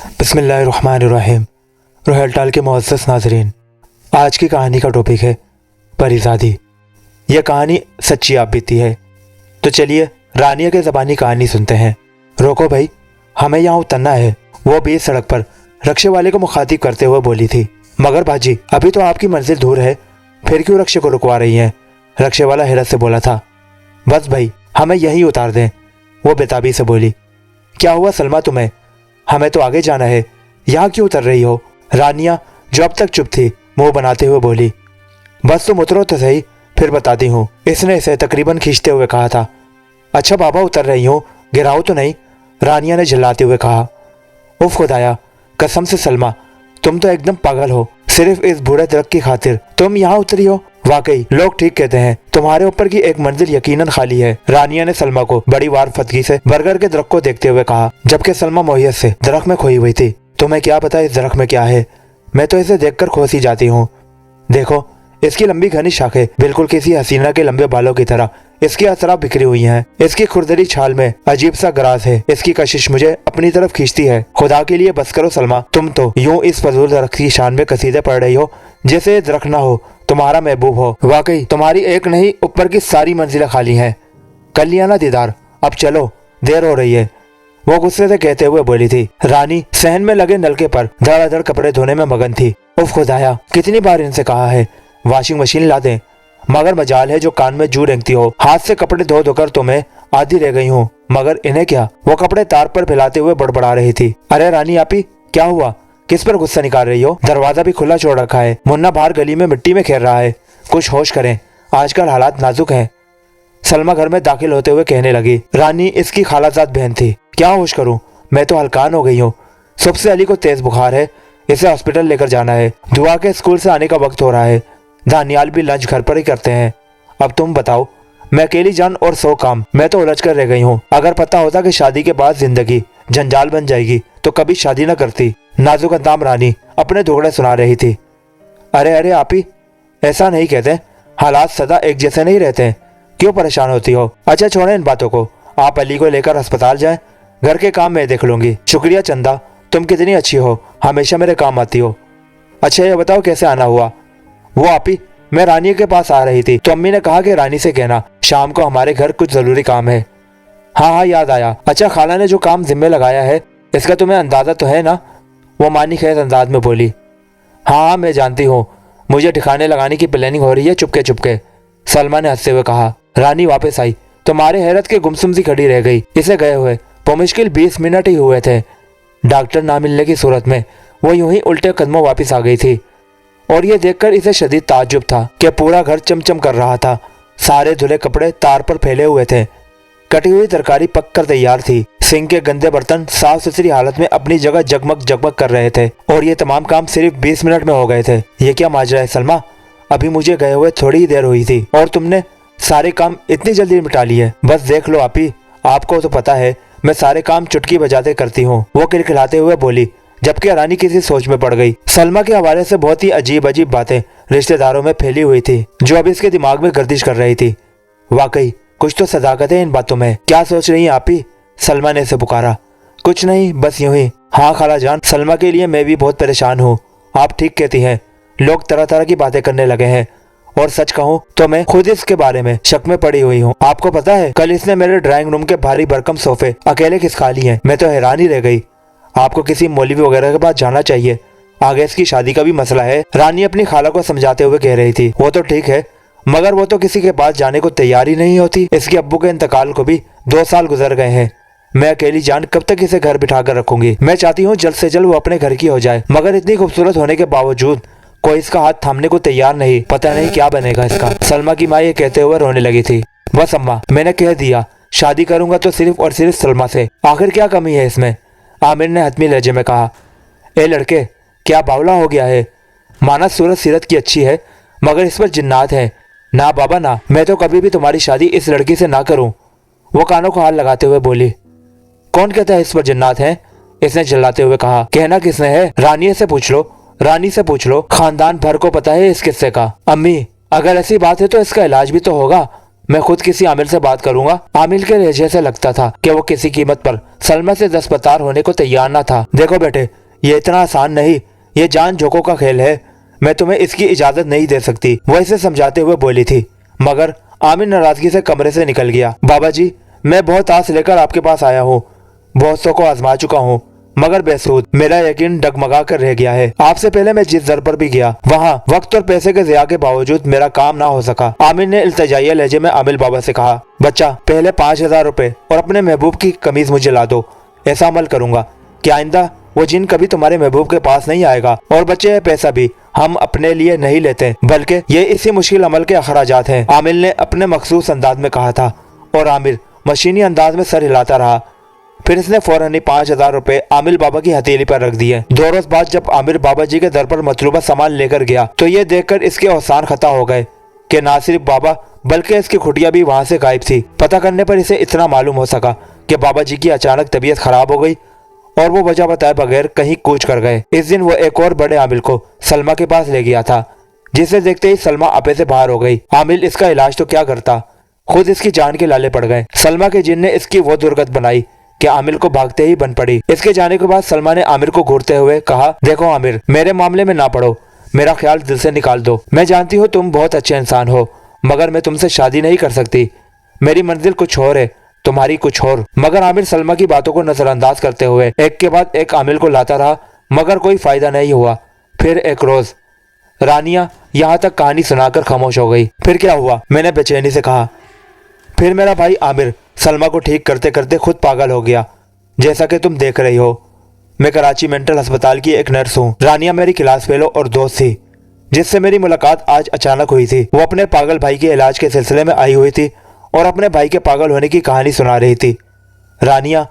बिस्मिल्लाहिर्रहमानिर्रहीम। रोहेल टाल के मुअज़्ज़ज़ नाज़रीन, आज की कहानी का टॉपिक है परीज़ादी। यह कहानी सच्ची आप बीती है। तो चलिए रानिया के ज़बानी कहानी सुनते हैं। रोको भाई, हमें यहाँ उतरना है। वो बीच सड़क पर रक्शे वाले को मुखातिब करते हुए बोली थी। मगर बाजी, अभी तो आपकी मंजिल दूर है, फिर क्यों रक्शे को रुकवा रही हैं? रक्शे वाला हैरत से बोला था। बस भाई, हमें यहीं उतार दें, वो बेताबी से बोली। क्या हुआ सलमा तुम्हें? हमें तो आगे जाना है, यहाँ क्यों उतर रही हो? रानिया जो अब तक चुप थी मुंह बनाते हुए बोली। बस तुम उतरो तो सही, फिर बताती हूँ, इसने इसे तकरीबन खींचते हुए कहा था। अच्छा बाबा उतर रही हूँ, गिराओ तो नहीं, रानिया ने झल्लाते हुए कहा। उफ खुदाया, कसम से सलमा, तुम तो एकदम पागल हो। सिर्फ इस बूढ़े दरख्त की खातिर तुम यहाँ उतरी हो? वाकई लोग ठीक कहते हैं, तुम्हारे ऊपर की एक मंजिल यकीनन खाली है। रानिया ने सलमा को बड़ी वारफतगी से बरगद के दरख्त को देखते हुए कहा, जबकि सलमा मोहियत से दरख्त में खोई हुई थी। तुम्हें क्या पता इस दरख्त में क्या है? मैं तो इसे देखकर खोसी जाती हूँ। देखो, इसकी लंबी घनी शाखें बिल्कुल किसी हसीना के लंबे बालों की तरह इसकी अतराफ बिखरी हुई हैं। इसकी खुरदरी छाल में अजीब सा गराज है। इसकी कशिश मुझे अपनी तरफ खींचती है। खुदा के लिए बस करो सलमा, तुम तो यूं इस फजूल दरख्त की शान में कसीदे पढ़ रही हो जैसे ये दरख्त ना हो, तुम्हारा महबूब हो। वाकई तुम्हारी एक नहीं, ऊपर की सारी मंजिलें खाली हैं। कर लिया ना दीदार, अब चलो, देर हो रही है, वो गुस्से से कहते हुए बोली थी। रानी सहन में लगे नलके पर धड़ाधड़ कपड़े धोने में मगन थी। उफ खुदाया, कितनी बार इनसे कहा है वॉशिंग मशीन ला दें, मगर मजाल है जो कान में जू रेंगती हो। हाथ से कपड़े धो धोकर तो मैं आधी रह गई हूँ, मगर इन्हें क्या? वो कपड़े तार पर फैलाते हुए बड़बड़ा रही थी। अरे रानी आपी, क्या हुआ? किस पर गुस्सा निकाल रही हो? दरवाजा भी खुला छोड़ रखा है, मुन्ना बाहर गली में मिट्टी में खेल रहा है, कुछ होश करें, आजकल हालात नाजुक हैं। सलमा घर में दाखिल होते हुए कहने लगी। रानी इसकी खालाजाद बहन थी। क्या होश करूं, मैं तो हलकान हो गई हूँ। सुबह से अली को तेज बुखार है, इसे हॉस्पिटल लेकर जाना है। दुआ के स्कूल से आने का वक्त हो रहा है, दानियाल भी लंच घर पर ही करते हैं। अब तुम बताओ, मैं अकेली जान और 100 काम, मैं तो उलझ कर रह गई हूँ। अगर पता होता कि शादी के बाद जिंदगी जंजाल बन जाएगी तो कभी शादी न करती। नाजुक अंदाम रानी अपने दुखड़े सुना रही थी। अरे अरे आपी, ऐसा नहीं कहते, हालात सदा एक जैसे नहीं रहते, क्यों परेशान होती हो? अच्छा छोड़ें इन बातों को, आप अली को लेकर अस्पताल जाएं, घर के काम मैं देख लूंगी। शुक्रिया चंदा, तुम कितनी अच्छी हो, हमेशा मेरे काम आती हो। अच्छा ये बताओ कैसे आना हुआ? वो आपी, मैं रानी के पास आ रही थी तो अम्मी ने कहा कि रानी से कहना शाम को हमारे घर कुछ जरूरी काम है। हाँ हाँ याद आया। अच्छा खाला ने जो काम जिम्मे लगाया है इसका तुम्हें अंदाजा तो है ना? वो मानी खैर अंदाज में बोली। हाँ हाँ मैं जानती हूँ, मुझे ठिकाने लगाने की प्लानिंग हो रही है चुपके चुपके, सलमा ने हंसते हुए कहा। रानी वापस आई तो मारे हैरत के गुमसुम सी खड़ी रह गई। इसे गए हुए मुश्किल 20 मिनट ही हुए थे। डॉक्टर ना मिलने की सूरत में वो यूं ही उल्टे कदमों वापस आ गई थी, और ये देखकर इसे शदीद ताज्जुब था कि पूरा घर चमचम कर रहा था। सारे धुले कपड़े तार पर फैले हुए थे, कटी हुई तरकारी पक कर तैयार थी, सिंक के गंदे बर्तन साफ सुथरी हालत में अपनी जगह जगमग जगमग कर रहे थे, और ये तमाम काम सिर्फ 20 मिनट में हो गए थे। ये क्या माजरा है सलमा? अभी मुझे गए हुए थोड़ी ही देर हुई थी और तुमने सारे काम इतनी जल्दी निपटा लिए। बस देख लो आपी, आपको तो पता है मैं सारे काम चुटकी बजाते करती हूँ, वो खिलखिलाते हुए बोली, जबकि रानी किसी सोच में पड़ गई। सलमा के हवाले से बहुत ही अजीब अजीब बातें रिश्तेदारों में फैली हुई थी जो अब इसके दिमाग में गर्दिश कर रही थी। वाकई कुछ तो सदाकत है इन बातों में। क्या सोच रही हैं आपी? सलमा ने इसे पुकारा। कुछ नहीं, बस यूं ही। हाँ खाला जान, सलमा के लिए मैं भी बहुत परेशान हूँ। आप ठीक कहती हैं, लोग तरह तरह की बातें करने लगे हैं, और सच कहूँ तो मैं खुद इसके बारे में शक में पड़ी हुई हूँ। आपको पता है कल इसने मेरे ड्राइंग रूम के भारी भरकम सोफे अकेले खिसका लिए हैं। मैं तो हैरान ही रह गई। आपको किसी मौलवी वगैरह के पास जाना चाहिए, आगे इसकी शादी का भी मसला है। रानी अपनी खाला को समझाते हुए कह रही थी। वो तो ठीक है, मगर वो तो किसी के पास जाने को तैयार ही नहीं होती। इसके अब्बू के इंतकाल को भी 2 साल गुजर गए हैं। मैं अकेली जान कब तक इसे घर बिठा कर रखूंगी? मैं चाहती हूँ जल्द से जल्द वो अपने घर की हो जाए, मगर इतनी खूबसूरत होने के बावजूद कोई इसका हाथ थामने को तैयार नहीं। पता नहीं क्या बनेगा इसका। सलमा की माँ ये कहते हुए रोने लगी थी। बस अम्मा, मैंने कह दिया, शादी करूंगा तो सिर्फ और सिर्फ सलमा से, आखिर क्या कमी है इसमें? आमिर ने हतमी लहजे में कहा। ए लड़के, क्या बावला हो गया है? माना सूरत सीरत की अच्छी है, मगर इस पर जिन्नात है। ना बाबा ना, मैं तो कभी भी तुम्हारी शादी इस लड़की से ना करूं। वो कानों को हाथ लगाते हुए बोली। कौन कहता है इस पर जिन्नात है? इसने चिल्लाते हुए कहा। कहना किसने है? रानी से पूछ लो, रानी से पूछ लो, खानदान भर को पता है इस किस्से का। अम्मी, अगर ऐसी बात है तो इसका इलाज भी तो होगा। मैं खुद किसी आमिल से बात करूंगा। आमिल के लहजे से लगता था कि वो किसी कीमत पर सलमा से दस्तबरदार होने को तैयार न था। देखो बेटे, ये इतना आसान नहीं, ये जान जोखों का खेल है, मैं तुम्हें इसकी इजाजत नहीं दे सकती, वो इसे समझाते हुए बोली थी। मगर आमिर नाराजगी से कमरे से निकल गया। बाबा जी, मैं बहुत आस लेकर आपके पास आया हूँ, बहुतों को आजमा चुका हूँ, मगर बेसूद, मेरा यकीन डगमगा कर रह गया है। आपसे पहले मैं जिस दर पर भी गया, वहाँ वक्त और पैसे के ज़िया के बावजूद मेरा काम ना हो सका। आमिर ने इल्तिजाइया लहजे में आमिल बाबा से कहा, बच्चा, पहले 5,000 रुपए और अपने महबूब की कमीज मुझे ला दो। ऐसा अमल करूंगा कि आइंदा वो जिन कभी तुम्हारे महबूब के पास नहीं आएगा। और बच्चे, पैसा भी हम अपने लिए नहीं लेते, बल्कि ये इसी मुश्किल अमल के अखराजात हैं, आमिल ने अपने मखसूस अंदाज में कहा था। और आमिर मशीनी अंदाज में सर हिलाता रहा। फिर इसने फौरन ही 5,000 रुपए आमिल बाबा की हथेली पर रख दिए। 2 रोज बाद जब आमिर बाबा जी के दर पर मतलूबा सामान लेकर गया तो ये देखकर इसके औसान खता हो गए कि ना सिर्फ बाबा बल्कि इसकी खुटिया भी वहां से गायब थी। पता करने पर इसे इतना मालूम हो सका कि बाबा जी की अचानक तबीयत खराब हो गई और वो वजह बताए बगैर कहीं कूच कर गए। इस दिन वो एक और बड़े आमिल को सलमा के पास ले गया था, जिसे देखते ही सलमा आपे से बाहर हो गई। आमिल इसका इलाज तो क्या करता, खुद इसकी जान के लाले पड़ गए। सलमा के जिन ने इसकी वो दुर्गत बनाई कि आमिर को भागते ही बन पड़ी। इसके जाने के बाद सलमा ने आमिर को घूरते हुए कहा, देखो आमिर, मेरे मामले में ना पड़ो, मेरा ख्याल दिल से निकाल दो। मैं जानती हूँ तुम बहुत अच्छे इंसान हो, मगर मैं तुमसे शादी नहीं कर सकती। मेरी मंजिल कुछ और है, तुम्हारी कुछ और। मगर आमिर सलमा की बातों को नजरअंदाज करते हुए एक के बाद एक आमिर को लाता रहा, मगर कोई फायदा नहीं हुआ। फिर एक रोज रानिया यहाँ तक कहानी सुनाकर खामोश हो गई। फिर क्या हुआ, मैंने बेचैनी से कहा। फिर मेरा भाई आमिर सलमा को ठीक करते करते खुद पागल हो गया। जैसा कि तुम देख रही हो, मैं कराची मेंटल अस्पताल की एक नर्स हूँ। रानिया मेरी क्लास फेलो और दोस्त थी, जिससे मेरी मुलाकात आज अचानक हुई थी। वो अपने पागल भाई के इलाज के सिलसिले में आई हुई थी और अपने भाई के पागल होने की कहानी सुना रही थी। रानिया,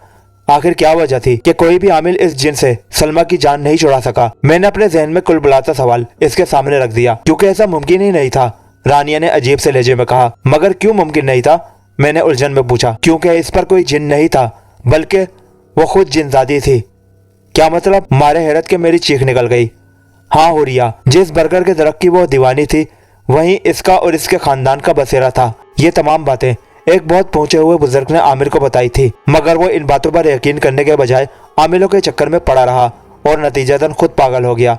आखिर क्या वजह थी कि कोई भी आमिल इस जिन से सलमा की जान नहीं छुड़ा सका? मैंने अपने जहन में कुल बुलाता सवाल इसके सामने रख दिया, क्योंकि ऐसा मुमकिन ही नहीं था। रानिया ने अजीब से लहजे में कहा। मगर क्यों मुमकिन नहीं था? मैंने उलझन में पूछा। क्योंकि इस पर कोई जिन नहीं था, बल्कि वो खुद जिनजादी थी। क्या मतलब? मारे हैरत के मेरी चीख निकल गई। हाँ हुरिया, जिस बरगर के दरख्त की वो दीवानी थी, वहीं इसका और इसके खानदान का बसेरा था। ये तमाम बातें एक बहुत पहुंचे हुए बुजुर्ग ने आमिर को बताई थी, मगर वो इन बातों पर यकीन करने के बजाय आमिलों के चक्कर में पड़ा रहा और नतीजतन खुद पागल हो गया।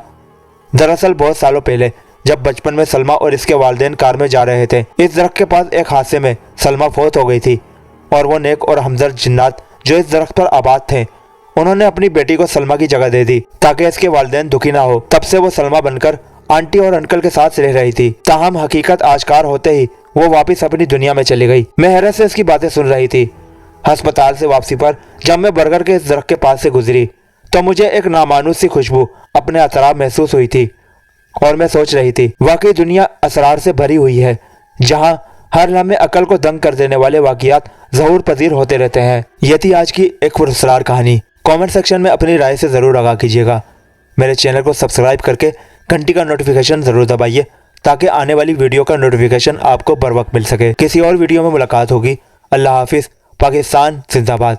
दरअसल बहुत सालों पहले जब बचपन में सलमा और इसके वालिदैन कार में जा रहे थे, इस दरख्त के पास एक हादसे में सलमा फौत हो गई थी और वो नेक और हमदर्द जिन्नात जो इस दरख्त पर आबाद थे, उन्होंने अपनी बेटी को सलमा की जगह दे दी ताकि इसके वालिदैन दुखी ना हो। तब से वो सलमा बनकर आंटी और अंकल के साथ रह रही थी। ताहम हकीकत आश्कार होते ही वो वापस अपनी दुनिया में चली गई। मैं हैरत से इसकी बातें सुन रही थी। अस्पताल से वापसी पर जब मैं बरगर के इस दरख्त के पास से गुजरी तो मुझे एक नामानूस सी खुशबू अपने अतराफ महसूस हुई थी और मैं सोच रही थी, वाकई दुनिया असरार से भरी हुई है, जहाँ हर लम्हे अकल को दंग कर देने वाले वाक़ियात ज़हूर पजीर होते रहते हैं। ये थी आज की एक पुरस्कार कहानी। कमेंट सेक्शन में अपनी राय से ज़रूर आगाह कीजिएगा। मेरे चैनल को सब्सक्राइब करके घंटी का नोटिफिकेशन ज़रूर दबाइए ताकि आने वाली वीडियो का नोटिफिकेशन आपको बर वक्त मिल सके। किसी और वीडियो में मुलाकात होगी। अल्लाह हाफिज़। पाकिस्तान जिंदाबाद।